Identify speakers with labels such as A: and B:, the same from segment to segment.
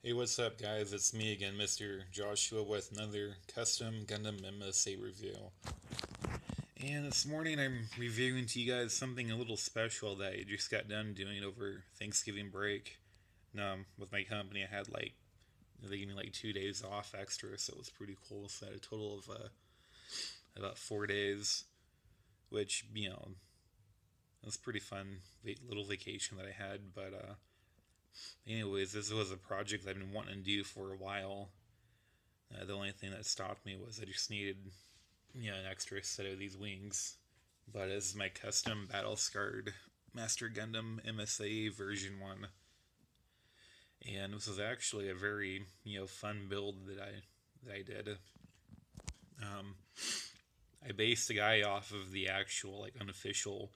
A: Hey, what's up, guys? It's me again, Mr. Joshua, with another custom Gundam MSA review. And this morning I'm reviewing to you guys something a little special that I just got done doing over Thanksgiving break. With my company, I had they gave me like 2 days off extra, so it was pretty cool. So I had a total of about 4 days, which, it was pretty fun little vacation that I had. But anyways, this was a project that I've been wanting to do for a while. The only thing that stopped me was I just needed, an extra set of these wings. But this is my custom battle scarred Master Gundam MSA version 1. And this was actually a very, fun build that I did. Um, I based the guy off of the actual, like, unofficial,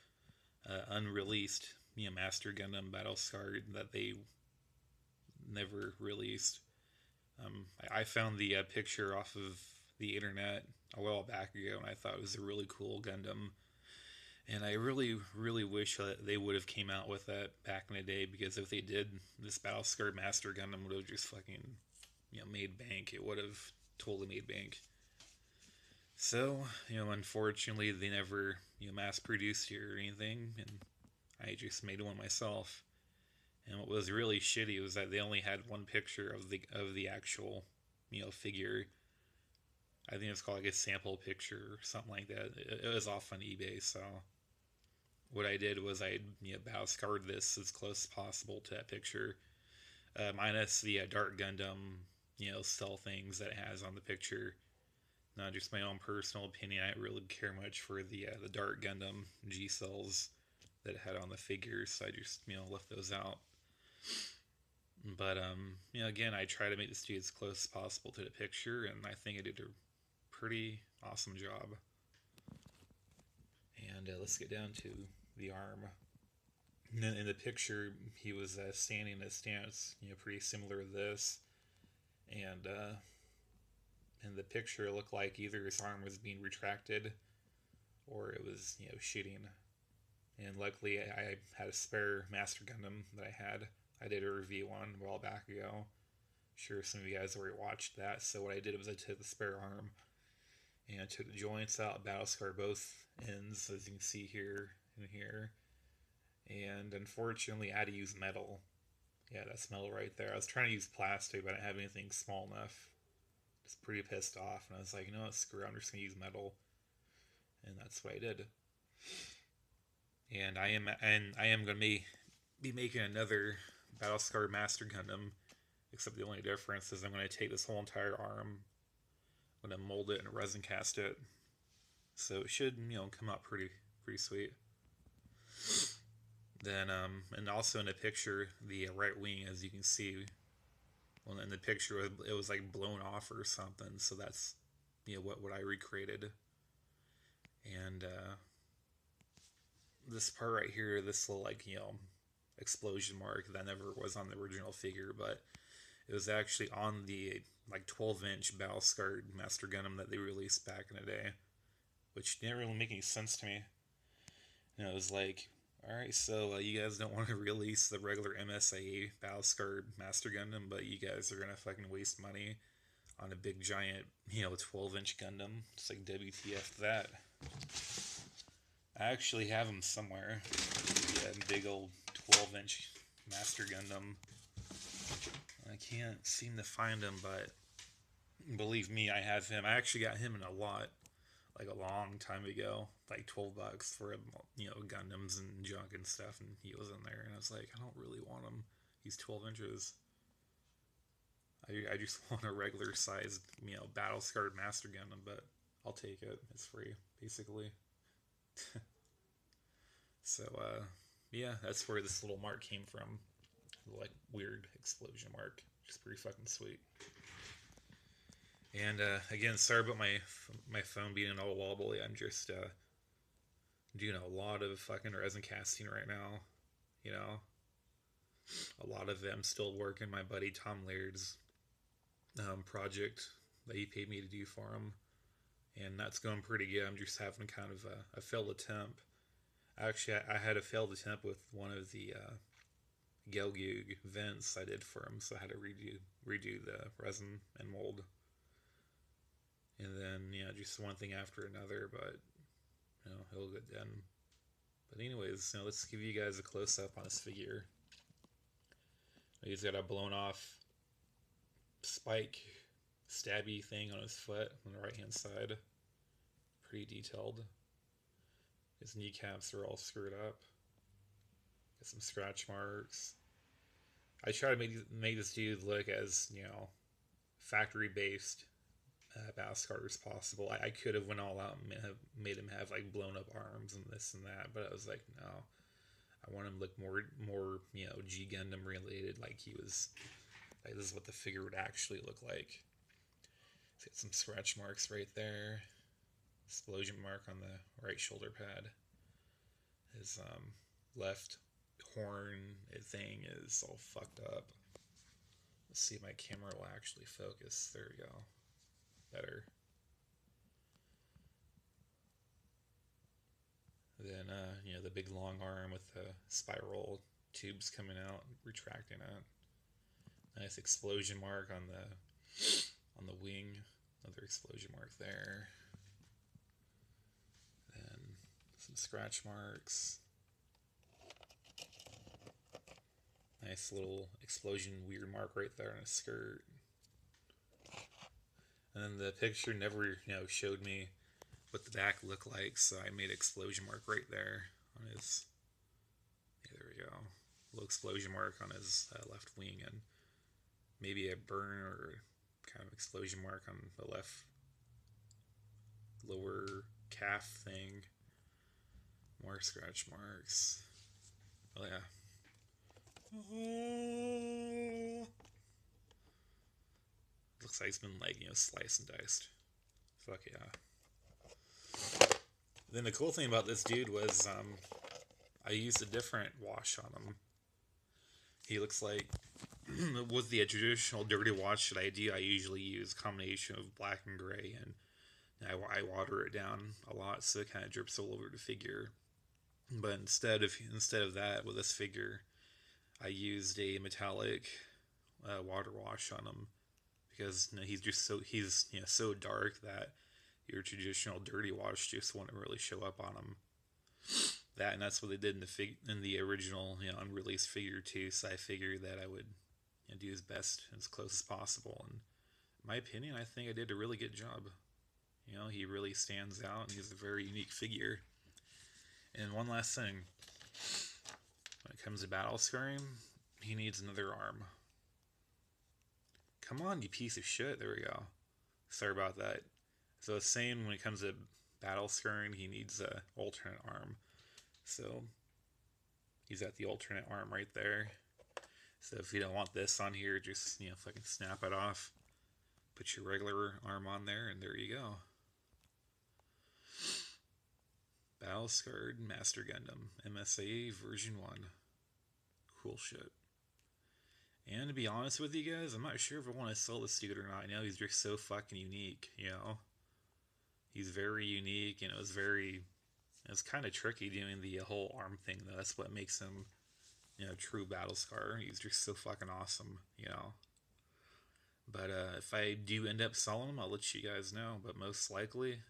A: unreleased, Master Gundam Battle Scarred that they never released. I found the picture off of the internet a while back ago, and I thought it was a really cool Gundam. And I really, really wish that they would have came out with that back in the day, because if they did, this Battle Scarred Master Gundam would have just fucking, made bank. It would have totally made bank. So, unfortunately, they never, mass produced it or anything, and I just made one myself. And what was really shitty was that they only had one picture of the actual, figure. I think it's called like a sample picture or something like that. It was off on eBay, so what I did was I battle scarred this as close as possible to that picture, minus the Dart Gundam, cell things that it has on the picture. Not just my own personal opinion. I didn't really care much for the Dart Gundam G cells that it had on the figures, so I just left those out. But again, I try to make this as close as possible to the picture, and I think I did a pretty awesome job. And let's get down to the arm. In the picture, he was standing in a stance, pretty similar to this. And in the picture, it looked like either his arm was being retracted or it was, shooting. And luckily, I had a spare Master Gundam that I had. I did a review on a while back ago. I'm sure some of you guys already watched that. So what I did was I took the spare arm and I took the joints out, battle scar both ends, as you can see here and here. And unfortunately, I had to use metal. Yeah, that's metal right there. I was trying to use plastic, but I didn't have anything small enough. Just pretty pissed off, and I was like, what, screw it, I'm just gonna use metal, and that's what I did. And I am gonna be making another Battlescar Master Gundam, except the only difference is I'm gonna take this whole entire arm, I'm gonna mold it and resin cast it, so it should come out pretty sweet. Then and also in the picture, the right wing, as you can see, well, in the picture it was like blown off or something, so that's what I recreated. And this part right here, this little like explosion mark that never was on the original figure, but it was actually on the like 12-inch battle scarred Master Gundam that they released back in the day, which didn't really make any sense to me. It was like, all right, so you guys don't want to release the regular MSA battle scarred Master Gundam, but you guys are gonna fucking waste money on a big giant 12-inch Gundam. It's like WTF that. I actually have them somewhere. Yeah, big old 12-inch Master Gundam. I can't seem to find him, but believe me, I have him. I actually got him in a lot, like a long time ago, like $12 for Gundams and junk and stuff, and he was in there, and I was like, I don't really want him. He's 12 inches. I just want a regular sized, battle scarred Master Gundam, but I'll take it. It's free, basically. So, yeah, that's where this little mark came from. Like, weird explosion mark. Just pretty fucking sweet. And, again, sorry about my phone being all wobbly. I'm just, doing a lot of fucking resin casting right now. You know? A lot of them still working my buddy Tom Laird's project that he paid me to do for him. And that's going pretty good. I'm just having kind of a failed attempt. Actually, I had a failed attempt with one of the Gelgug vents I did for him, so I had to redo the resin and mold. And then, just one thing after another, but, he'll get done. But anyways, let's give you guys a close-up on this figure. He's got a blown-off spike stabby thing on his foot on the right-hand side. Pretty detailed. His kneecaps are all screwed up. Got some scratch marks. I try to make this dude look as, factory-based Bhaskar as possible. I could have went all out and made him have like blown up arms and this and that, but I was like, no, I want him to look more G Gundam related, like he was, like this is what the figure would actually look like. He's got some scratch marks right there, explosion mark on the right shoulder pad. His left horn thing is all fucked up. Let's see if my camera will actually focus. There we go. Better. Then, the big long arm with the spiral tubes coming out, retracting it. Nice explosion mark on the wing. Another explosion mark there. Then some scratch marks. Nice little explosion weird mark right there on his skirt. And then the picture never, showed me what the back looked like, so I made an explosion mark right there on his, there we go, little explosion mark on his left wing, and maybe a burn or kind of explosion mark on the left lower calf thing. More scratch marks. Oh yeah. Looks like it's been like, sliced and diced. Fuck yeah. Then the cool thing about this dude was I used a different wash on him. He looks like, with the traditional dirty wash that I do, I usually use a combination of black and gray, and I water it down a lot so it kind of drips all over the figure. But instead of that, with this figure, I used a metallic water wash on him, because he's just so dark that your traditional dirty wash just wouldn't really show up on him. That's what they did in the original unreleased figure too. So I figured that I would do his best as close as possible. And in my opinion, I think I did a really good job. He really stands out, and he's a very unique figure. And one last thing, when it comes to battle scarring, he needs another arm. Come on, you piece of shit. There we go. Sorry about that. So it's saying when it comes to battle scarring, he needs an alternate arm. So he's got the alternate arm right there. So if you don't want this on here, just fucking snap it off. Put your regular arm on there, and there you go. Battle Scarred Master Gundam MSA version 1. Cool shit. And to be honest with you guys, I'm not sure if I want to sell this dude or not. I know he's just so fucking unique, He's very unique, and it's kind of tricky doing the whole arm thing, though. That's what makes him, true battle scar. He's just so fucking awesome, But if I do end up selling him, I'll let you guys know. But most likely,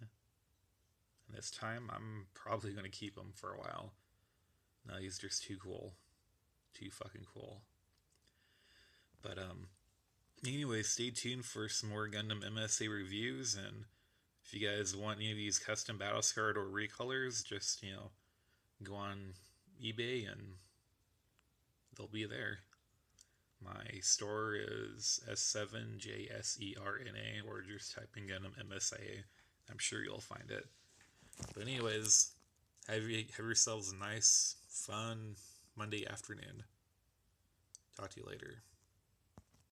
A: this time, I'm probably going to keep him for a while. No, he's just too cool. Too fucking cool. But, anyway, stay tuned for some more Gundam MSA reviews, and if you guys want any of these custom battle scarred or recolors, just, go on eBay and they'll be there. My store is S7JSERNA, or just type in Gundam MSA. I'm sure you'll find it. But anyways, have yourselves a nice, fun Monday afternoon. Talk to you later.